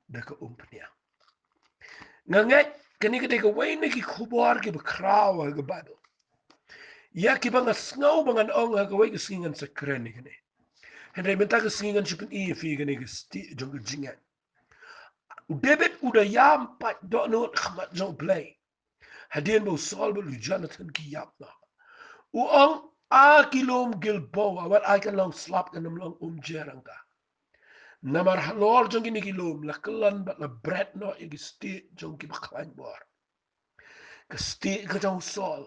daka umpnia nganget kani kete ka way ki kubar ki bakrawa ga Bible ya ki banga sngaw bangan ong ga way ka singan sa kreni kani henry menta ka singan shipin fi kani ka sti jong jingan David udah yam pat donut khmat jong play. Hadien bo sol bo Jonathan ki yap na. Uang a kilom Gilboa wat I kan long slap kan long jerang ka. Namar halor jong ini kilom la kelan bat la bread no igi sti jong ki baklan bor. Ka sti ka jong sol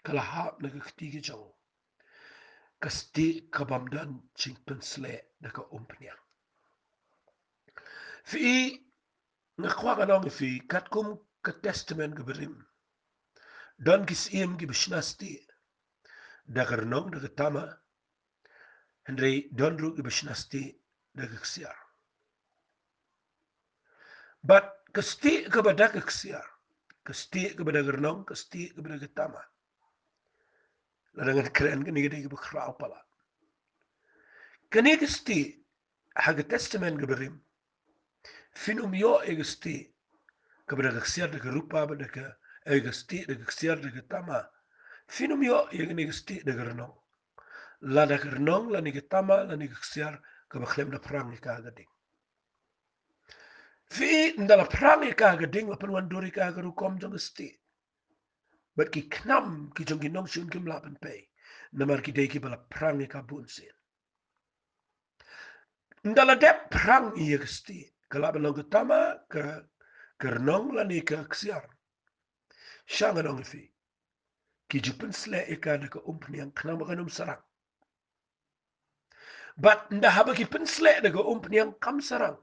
kala hap na ka sti ki jong. Ka sti ka bamdan ching pensle na ka umpnya. Fi ngakwa ka nong fi katkum ka testament ka berim. Don kis iem ki bishnasti dagar nong daga tama Henry don ru ki bishnasti daga ksiar. But kasti ka badak ksiar. Kasti ka badagar nong, kasti ka badaga tama. Ladangan keren ka nigga ka bakrao pala. Kani kasti haga testament ka berim. Finum yo e kasti ka badaga ksiar daga rupa badaga e kasti daga ksiar daga tama. Finum yo e kasti daga nong. La dagar nong la nigga tama la nigga ksiar ka baklem na perang ni ka gading. Fi ndala perang ni ka gading la penuan duri ka garukom jong kasti. But ki knam ki jong ki nong shun kim lapan pay. Namar ki day ki bala perang ni ka bunsin. Ndala dep perang iya kasti. Kalaban nong ketama ke kernong la ni ka ksiar. Shanga nong fi. Ki jupen sle eka na ka umpniang knam makanum sarang. But nda haba ki pensle na ka umpniang kam sarang.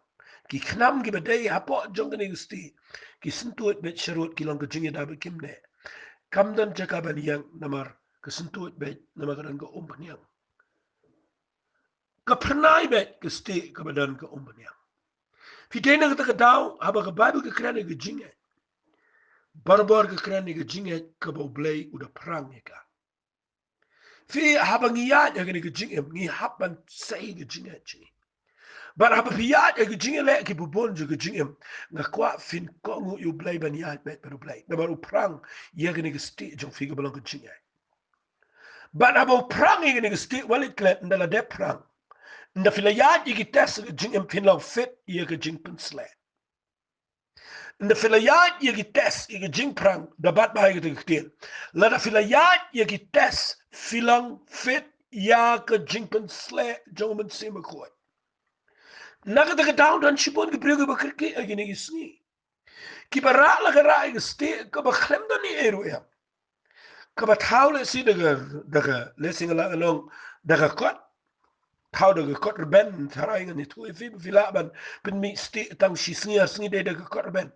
Ki knam ki badai hapo jong ni kasti. Ki sentuit bet sharut ki long ka jingi dabe kimne. Kamdan jakaban yang namar kesentuit bet namar ka umpniang. Ka pernai bet kasti ka badan ka umpniang. Fitena kata ka daw haba ka Bible ka krane ka jingi. Barbar ka krane ka jingi ka boblay udah perang ka. Fi haba ngiyat ya ka jingi ngi haban say ka jingi. But haba piyat ya gijingi le ki bubon ju gijingi nga kwa fin kongu yu blay ban yat bet pero blay. Na baru prang ya gini gisti jong figa balong gijingi. But haba prang ya gini gisti walit klet ndala de prang. Nda fila yat ya gites gijingi fin lau fit ya gijing pensle. Nda fila yat ya gites ya gijing prang da bat bahay gita giktil. Lada fila yat ya gites filang fit ya gijing pensle jong mynsiem akoy. Nakataka down dan shibon ki brego bakriki agini gisni. Ki bara la gara igsti ka baklem dan ni eru ya. Ka bathaule si daga lesing la along daga kot tau daga kot reben tarai ngani tu ifi filaban pin mi sti tang shisni asni de daga kot reben.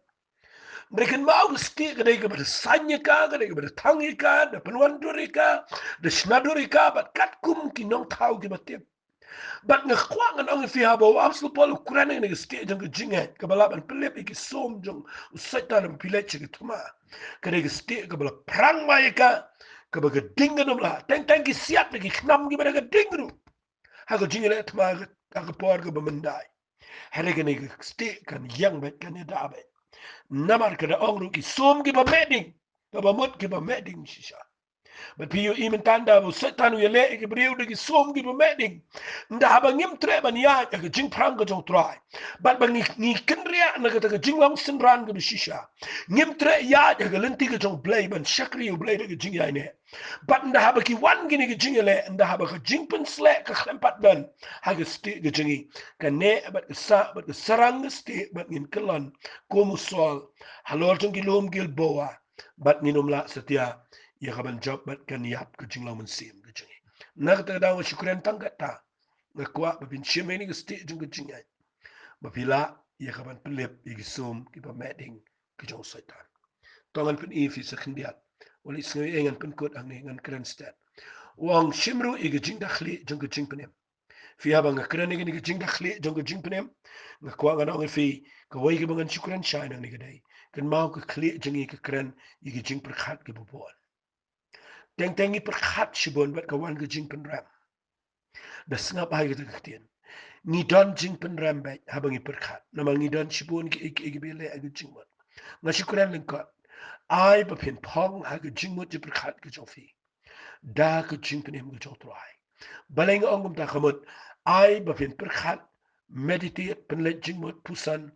Mereka mau sti ka daga ber sanya ka daga ber tangi ka da penuan durika da snadurika bat katkum ki nong tau ki batip. But nga kwangan ang fihaba wa absolu polo kurana nga stage ang jinga kabala ban pelip iki som jong usaitan ang pilet chika tuma kada nga stage kabala prang maya ka kabaga dinga num la teng teng ki siap ki knam ki bada dingru hago jinga le tuma aga por ka bamandai hare ka nga stage kan yang bet kan ya dabe namar kada ongru ki som ki ba meding babamot ki ba meding shisha. But piyo imen tanda bo setan we le ke briu de som gi bo meding nda haba ngim tre ban ya ke jing prang ko jong trai but bang ni kenria na ke jing long sin ran ke shisha ngim tre ya ke lenti ke jong play ban shakri u play de jing ya ne but nda haba ki wan gi ni ke jing le nda haba ke jing pen sle ke klempat ban ha ke sti ke jingi ke ne but ke sa but ke sarang sti but ngin kelon ko musol halor jong gi lom gil boa but nginum la setia ya kaban job bat kan yap ke jinglaw mynsiem ke jingi nak ta daw shukran tangkat ta ngakwa babin shime ni ke sti jing ke jingai bapila ya kaban pelip igisum ki ba meding ke jong saitan tongan pen ifi sa khindiat wali sngai engan pen kot ang ngan kran stat wang shimru igi jing dakhli jong ke jing penem fi haba ngakran ni ke jing dakhli jong ke jing penem ngakwa ngana fi ka wai ke bangan shukran shai nang ni ke dai kan mau ke kli jingi ke kran igi jing perkhat ke bobol Teng tengi perkhat shibon bat kawan ke jing pen ram. Da sengap hai ke tektian. Ni don jing pen ram bat habangi perkhat. Namang ni don shibon ke iki bele ag jing mot. Ngasikuran lengkot. Ai bapin pong ha ke jing mot je perkhat ke jofi. Da ke jing pen em ke jotrai. Baleng ongum ta khamut ai bapin perkhat meditate penlet jing mot pusan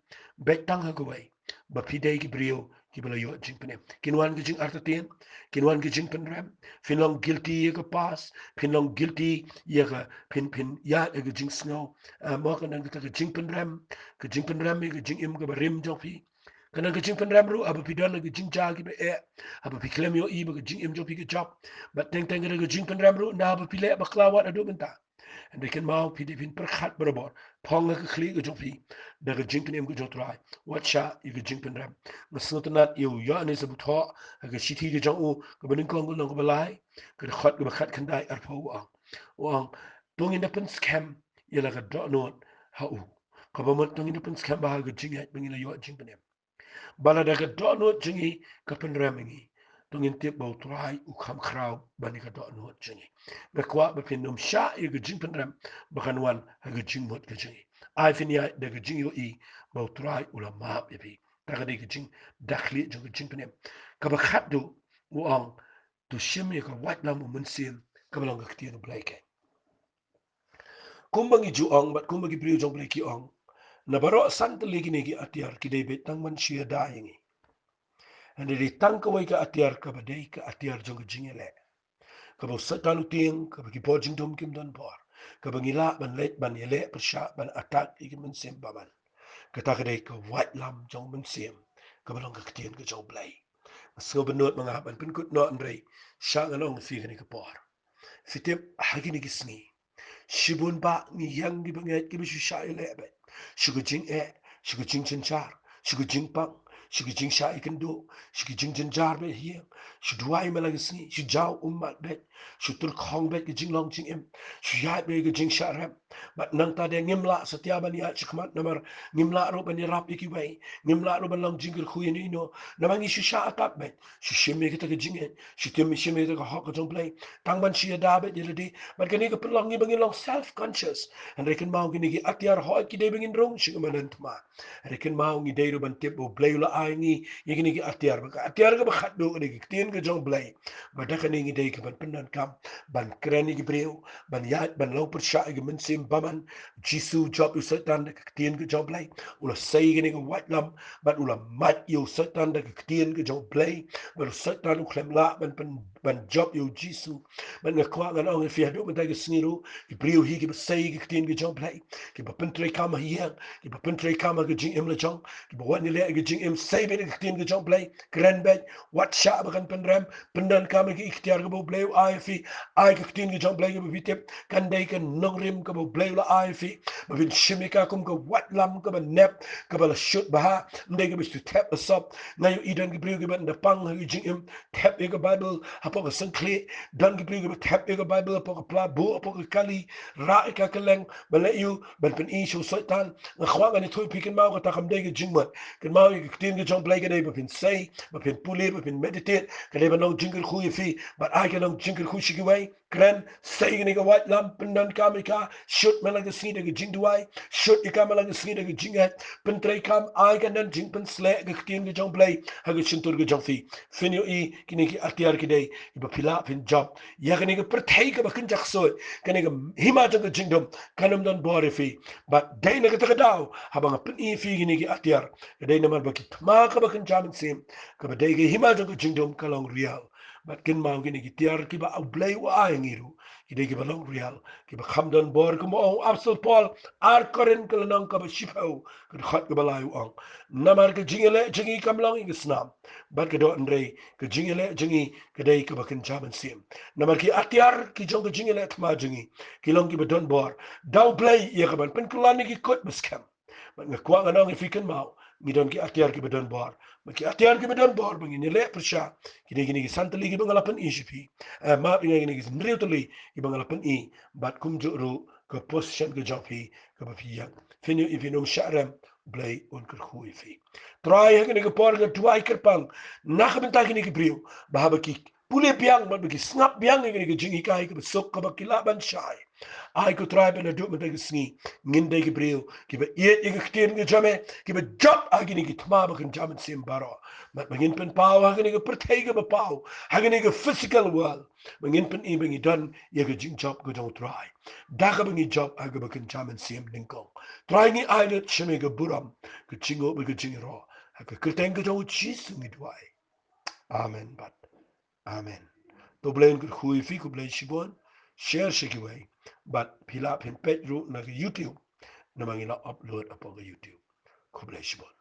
betang ha gawai ba pidai ki brio ki bala yo jing penem kinwan ki jing artatien kinwan ki jing penram finlong guilty ye ka pass finlong guilty ye ka pin ya ye ka jing snow mo kan nang ka jing penram ka jing penram ye ka jing im ka rim jofi kanang ka jing penram ru aba pidan ka jing ja ki be aba piklem yo i ba ka jing im jofi ka job ba teng teng ka jing penram ru na aba pile ba klawat adu benta en de ken mau pide fin perkhat berabor pong ka khli ka jofi da ka jing penem ka jotrai wat sha ye ka jing penram masnotnat yo ya ne sabu tho ka shithi ka jong u ka banin kong ka balai ka khat ka khat khandai ar pho wang tung in the pen scam ye la ka do not ha u ka ba mot tung in the pen scam ba ka jing ya bingin yo jing penem bala da ka do not jingi ka pen ramingi tungin tip bau trai u kham khrau bani ka do not jingi be kwa be pin num sha ye ka jing pen ram ba kan wan ha ka jing mot ka jingi ai fin ya da ka jing yo i bau trai u la ma be bi ta ka de ka jing dakhli jong ka jing penem ka ba khat du wang tu shim ye ka wat lam u mynsiem ka ba long ka ti no blake kumbangi ju ong bat kumbangi priu jong blake ong na baro sant legi negi atiar ki dei bet tang man shia da yengi and dei tang ka wai ka atiar ka ba dei ka atiar jong jingele ka bo satalu tieng ka ba ki po jing dom kim don por ka ba ngila ban let ban yele per sha ban atak iki man sem ba ban ka ta ka dei ka white lam jong man sem ka ba long ka tien ka jong blai so benot mga ban pin kut no andrei sha ngalong fi ka ni ka por fitep hagini ki sngi shibun ba ni yang gi banget ki bishu sha ile be shugu jing shugu jing chen char shugu jing pang shugu jing sha ikan do shugu jing chen jar be hier shu duai mala gi sni shu jaw ummat be shu tur khong be gi jing long jing em shu ya be gi jing sha ram bat nang ta de ngimla satya ban ya chikmat namar ngimla ro ban rap iki bai ngimla ro ban long jing gir khu ni no namangi shu sha atap be shu shime gi ta gi jing shu tem shime gi ta ha ka jong play tang ban shi da be di but kini ka pelong ni bangin long self conscious and rekin mau kini ki atyar ho ki de bangin rong shi manan tma rekin mau ngi de ro ban tip bo blay la ai ni ye kini ki atyar ba atyar ka ba khat do ni ki tien ka jong blay ba da kini ngi de ka ban penan kam ban krani ki breu ban yat ban lo per sha ki min sim baman jisu job u satan ka tien ka jong blay ula say kini ka wat lam ban ula mat yu satan ka tien ka jong blay ban satan u klem la ban job yu jisu ban nga kwa nga ong fi hadu man ga sniru ki brio hi ki say ki tin ki jong play ki ba pentre kama hi ki ba pentre kama ki jing im la jong ki ba wani le ki jing im say be ki tin ki jong play grand bed wat sha ba kan penram pendan kama ki ikhtiar ka bo play ai fi ai ki tin ki jong play ki ba vitep kan dai kan nong rim ka bo play la ai fi ba vin shimika kum ka wat lam ka ba nep ka ba la shoot ba ha ndai ka ba to tap us up na yu idan ki brio ki ba da pang ki jing im tap ka bible ha pa ka san clear dan ki brio tap ega bible apo ka pla bu apo ka kali ra ka keleng bale yu ban pen i shu satan na khwa ga ni thui pikin mau ka ta kam de ga jingmat kan mau ki tin ga jong play ga de ba pin say ba pin puli ba pin meditate ka de ba no jingir khu fi but I can no jingir khu shi way kren say ga ni ga white lamp pen dan ka mi ka shoot mala ga si de ga jing duai shoot i ka mala ga si de ga jing hat pen trai kam I can dan jing pen sle ga tin ga jong play ha ga shin tur ga jong fi fin yu i ki ni ki atiar ki de ba pila pin job ya kani ka pyrthei ka bakin jakso kani ka himajang ka jingdom kanam don bore fi but dai na ka takadaw habang pin i fi gini ki atyar dai naman bakit ma ka bakin jamin sim ka ba dai ka himajang ka jingdom kalong real but kin ma gini ki tiar ki ba ablay wa ay ngiru ki dai ki ba long real ki ba khamdon bor ko mo absol paul ar koren ka lanang ka ba shipau ka khat ka ba layu ang namar ka jingele jingi kam long i snam but ka do andre ka jingele jingi ka dai ka bakin jamin sim namar ki atyar ki jong ki jingele tma jingi ki long ki badon bor daw play ye kaban pen kulani ki kot meskem man nga kwa nga ngi fiken mau mi don ki atyar ki badon bor ma ki atyar ki badon bor bangi ni le persha ki ne ki santali ki bangala pen ishipi ma ngi ni ki mriutali ki bangala pen I bat kum juru ka position ka jopi ka ba fi yang finu ifinum sharam blay on ker khu fi try hege ni ki por ga tuai kerpang na ka benta ki ni ki brio ba ha ba ki pule biang man bagi snap biang ni ki jingi kai ki sok ka bakila ban shai Ai ko try ben do met ge sni ngin de ge breu ki be eet ge geten ge jame ki be job agini ge tma be kan jam sim baro mat begin pen pau agini ge pyrthei ge pau agini ge physical world begin pen e ben don ye ge jing job ge don't try da ge ben job ag be kan jam sim ding kong try ni ai le chme ge buram ge jingo be ge jing ro ge kerten ge do chi sung dwai amen but amen to blame ke khui fi ku blame shibon share shikiway but pila pin pet ru na YouTube na mangina upload upon YouTube ku blame shibon